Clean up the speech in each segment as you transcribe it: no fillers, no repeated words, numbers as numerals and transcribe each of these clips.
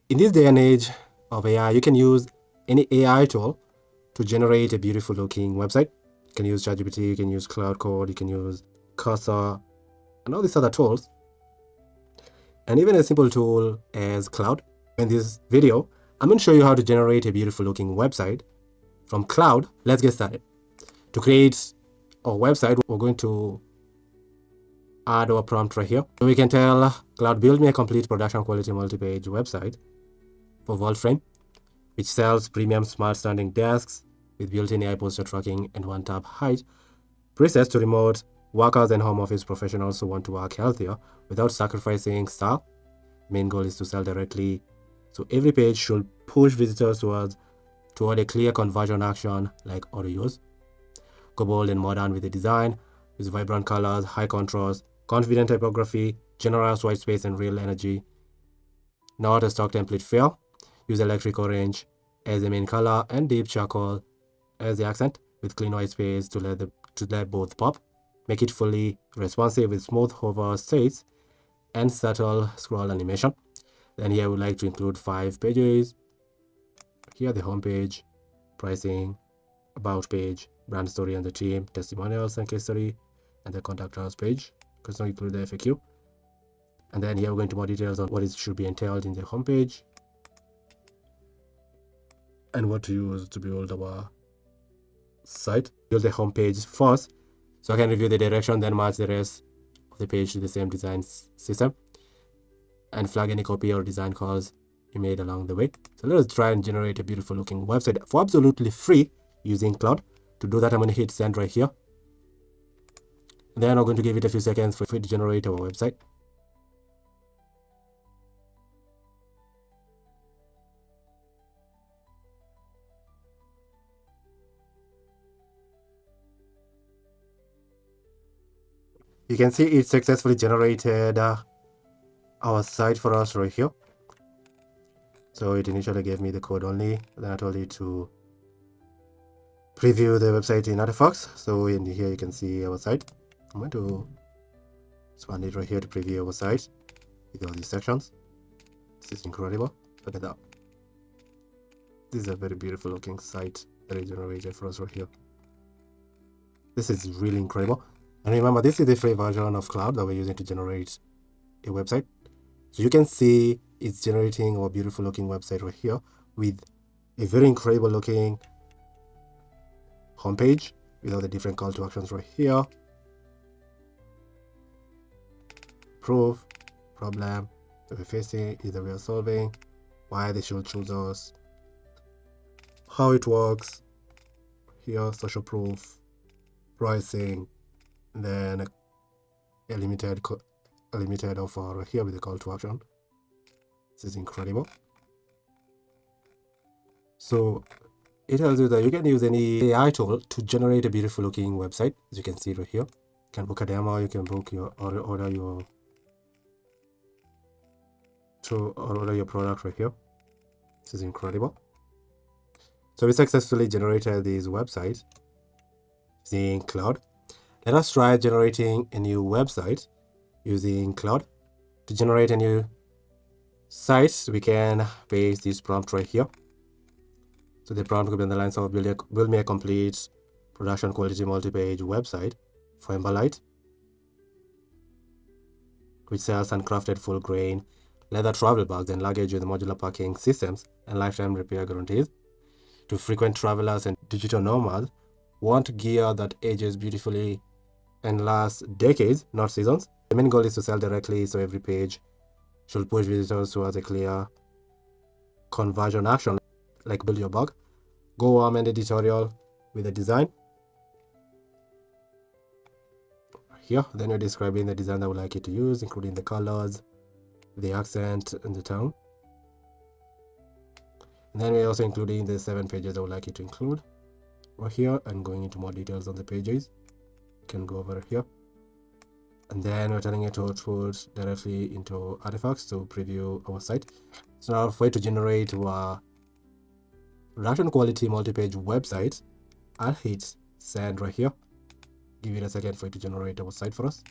In this day and age of AI, you can use any AI tool to generate a beautiful looking website. You can use ChatGPT, you can use Cloud, you can use Cursor, and all these other tools. And even a simple tool as Claude. In this video, I'm going to show you how to generate a beautiful looking website from Claude. Let's get started. To create our website, we're going to add our prompt right here. So we can tell Claude, build me a complete production quality multi-page website for Vault which sells premium smart standing desks with built-in AI posture tracking and one-tap height presets to remote workers and home office professionals who want to work healthier without sacrificing style. Main goal is to sell directly, so every page should push visitors toward a clear conversion action like auto use. Go bold and modern with the design, with vibrant colors, high contrast, confident typography, generous white space, and real energy. Not a stock template feel. Use electric orange as the main color and deep charcoal as the accent, with clean white space to let both pop. Make it fully responsive with smooth hover states and subtle scroll animation. Then here I would like to include 5 pages. Here the home page, pricing, about page, brand story and the team, testimonials and case study, and the contact us page. Because now include the FAQ. And then here we're going to more details on what it should be entailed in the home page and what to use to build our site. Build the home page first, so I can review the direction, then match the rest of the page to the same design system, and flag any copy or design calls you made along the way. So let us try and generate a beautiful looking website for absolutely free using Claude. To do that, I'm going to hit send right here. Then I'm going to give it a few seconds for it to generate our website. You can see it successfully generated our site for us right here. So it initially gave me the code only, then I told it to preview the website in Artifacts. So in here you can see our site. I'm going to expand it right here to preview our site with all these sections. This is incredible. Look at that. This is a very beautiful looking site that is generated for us right here. This is really incredible. And remember, this is the free version of Claude that we're using to generate a website. So you can see it's generating our beautiful looking website right here with a very incredible looking homepage with all the different call to actions right here. Proof, problem that we're facing, either we are solving, why they should choose us, how it works, here social proof, pricing, then a limited offer right here with the call to action. This is incredible. So it tells you that you can use any AI tool to generate a beautiful looking website, as you can see right here. You can book a demo, you can book your order your product right here. This is incredible. So we successfully generated this website using Claude. Let us try generating a new website using Claude. To generate a new site, we can paste this prompt right here. So the prompt could be on the lines of build me a complete production quality multi-page website for Emberlight, which sells handcrafted full grain leather travel bags and luggage with modular packing systems and lifetime repair guarantees. To frequent travelers and digital nomads want gear that ages beautifully and lasts decades, not seasons. The main goal is to sell directly, so every page should push visitors towards a clear conversion action like build your bug. Go warm and editorial with the design. Here, then you're describing the design that I would like you to use, including the colors, the accent, and the tone. And then we're also including the 7 pages I would like you to include over here, and going into more details on the pages. You can go over here. And then we're telling it to output directly into Artifacts to preview our site. So now for it to generate our production quality multi-page website, I'll hit send right here. Give it a second for it to generate our site for us.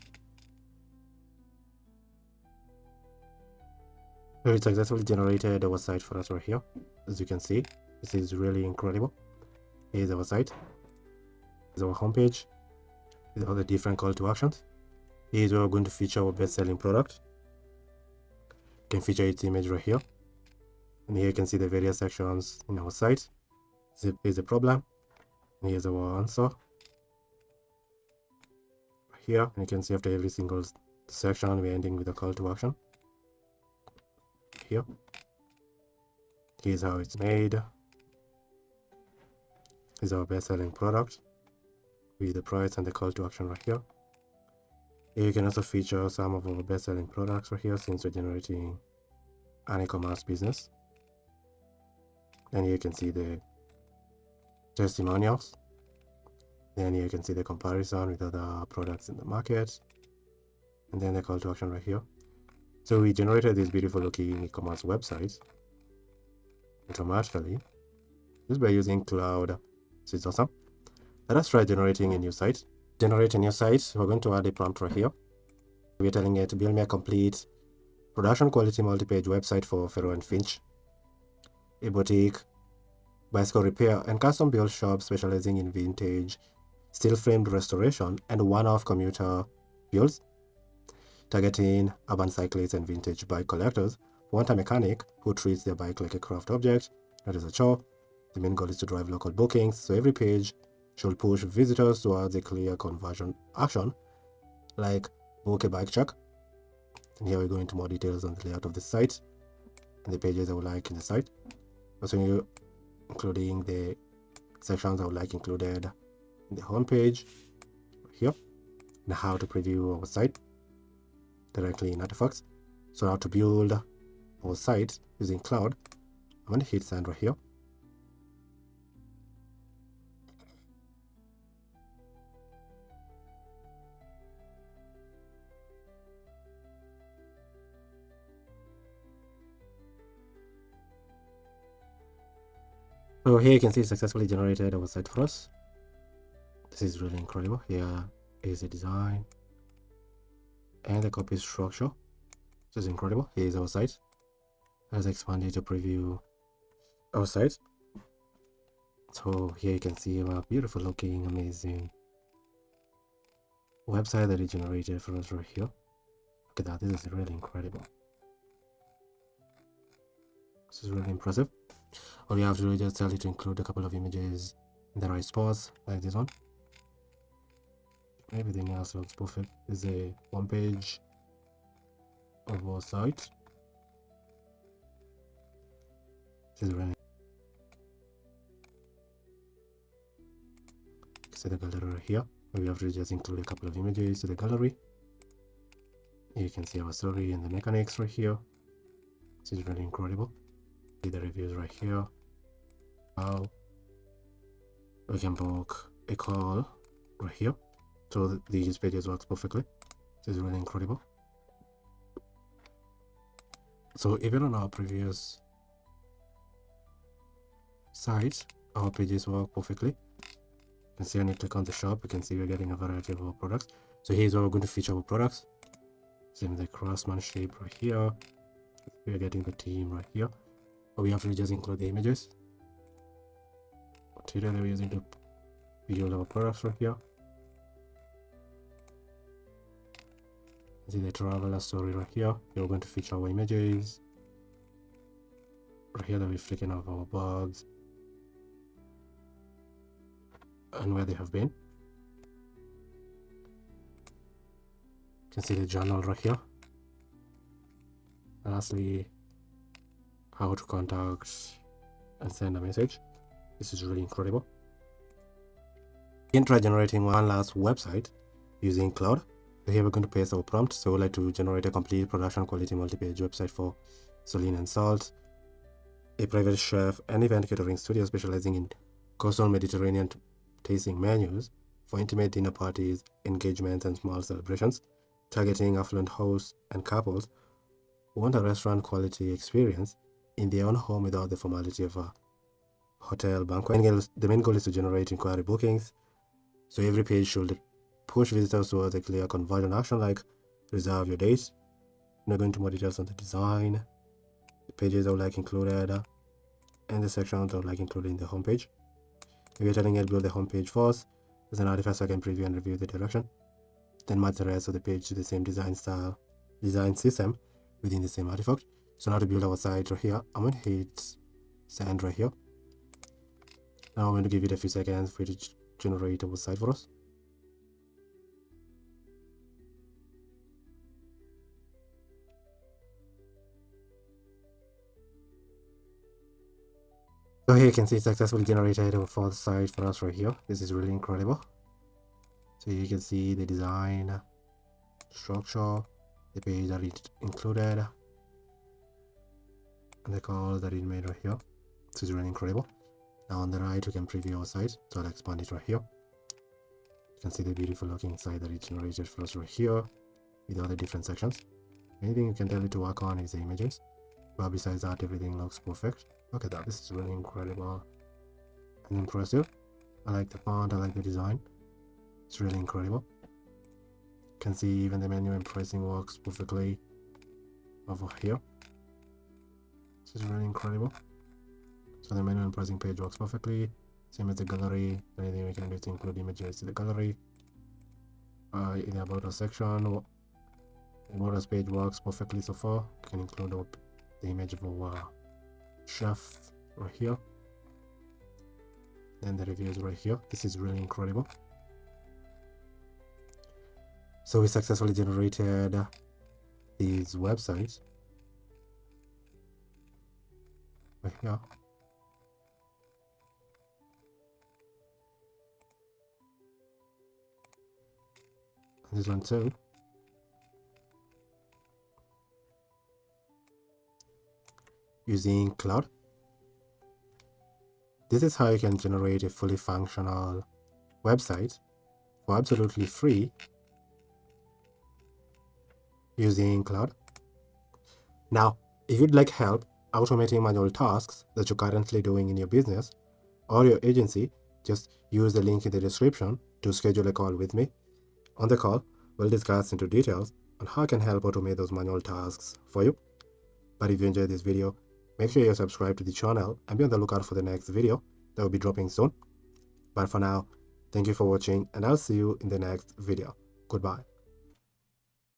So it successfully generated our site for us right here. As you can see, this is really incredible. Here's our site. Here's our homepage. Here's all the different call to actions. Here's where we're going to feature our best-selling product. You can feature its image right here. And here you can see the various sections in our site. Here's the problem. And here's our answer. Right here, and you can see after every single section, we're ending with a call to action. Here. Here's how it's made. Here's our best-selling product with the price and the call to action right here. Here you can also feature some of our best-selling products right here since we're generating an e-commerce business. And here you can see the testimonials. Then here you can see the comparison with other products in the market. And then the call to action right here. So we generated this beautiful looking e-commerce website automatically just by using Claude. So it's awesome. Let us try generating a new site. Generate a new site. We're going to add a prompt right here. We're telling it to build me a complete production quality multi-page website for Ferro and Finch, a boutique, bicycle repair, and custom build shop specializing in vintage, steel framed restoration, and one-off commuter builds, targeting urban cyclists and vintage bike collectors who want a mechanic who treats their bike like a craft object, not as a chore. The main goal is to drive local bookings, so every page should push visitors towards a clear conversion action, like book a bike check. And here we go into more details on the layout of the site and the pages I would like in the site. Also, including the sections I would like included in the home page here, and how to preview our site directly in Artifacts. So now to build our site using Claude, I'm going to hit send right here. So here you can see it successfully generated our site for us. This is really incredible. Here is the design and the copy structure. This is incredible. Here is our site. Let's expand it to preview our site. So here you can see our beautiful looking, amazing website that it generated for us right here. Look at that. This is really incredible. This is really impressive. All you have to do is just tell it to include a couple of images in the right spots, like this one. Everything else looks perfect. This is a one page of our site. This is really. See the gallery right here. We have to just include a couple of images to the gallery. You can see our story and the mechanics right here. This is really incredible. See the reviews right here. How we can book a call right here. So these pages works perfectly. This is really incredible. So even on our previous sites, our pages work perfectly. You can see when you click on the shop, you can see we're getting a variety of our products. So here's where we're going to feature our products. Same the craftsmanship right here. We're getting the team right here. But we have to just include the images. Material that we're using to build our products right here. See the traveler story right here. We're going to feature our images. Right here that we're flicking off our bags and where they have been. You can see the journal right here. And lastly, how to contact and send a message. This is really incredible. You can try generating one last website using Claude. So here we're going to paste our prompt. So we'd like to generate a complete production quality multi-page website for Celine and Salt, a private chef and event catering studio specializing in coastal Mediterranean tasting menus for intimate dinner parties, engagements, and small celebrations, targeting affluent hosts and couples who want a restaurant quality experience in their own home without the formality of a hotel banquet. The main goal is to generate inquiry bookings. So every page should push visitors towards a clear conversion action like reserve your date. I'm not going into more details on the design the pages I would like included, and the sections I would like included in the homepage. If you're telling it build the homepage first, there's an artifact so I can preview and review the direction. Then match the rest of the page to the same design style, design system within the same artifact. So now to build our site right here, I'm going to hit send right here. Now I'm going to give it a few seconds for it to generate our site for us. So here you can see it successfully generated our first site for us right here. This is really incredible. So you can see the design, structure, the page that it included, and the call that it made right here. This is really incredible. Now on the right, we can preview our site. So I'll expand it right here. You can see the beautiful looking site that it generated for us right here with all the different sections. Anything you can tell it to work on is the images. But besides that, everything looks perfect. Look at that. This is really incredible and impressive. I like the font. I like the design. It's really incredible. You can see even the menu and pricing works perfectly over here. This is really incredible. So the menu and pricing page works perfectly. Same as the gallery. Anything we can do is include images in the gallery. In the about us section, the about us page works perfectly so far. You can include the image of our chef right here. Then the reviews right here. This is really incredible. So we successfully generated these websites right here. And this one too. Using Claude. This is how you can generate a fully functional website for absolutely free using Claude. Now, if you'd like help automating manual tasks that you're currently doing in your business or your agency, just use the link in the description to schedule a call with me. On the call, we'll discuss into details on how I can help automate those manual tasks for you. But if you enjoyed this video, make sure you're subscribed to the channel and be on the lookout for the next video that will be dropping soon. But for now, thank you for watching and I'll see you in the next video. Goodbye.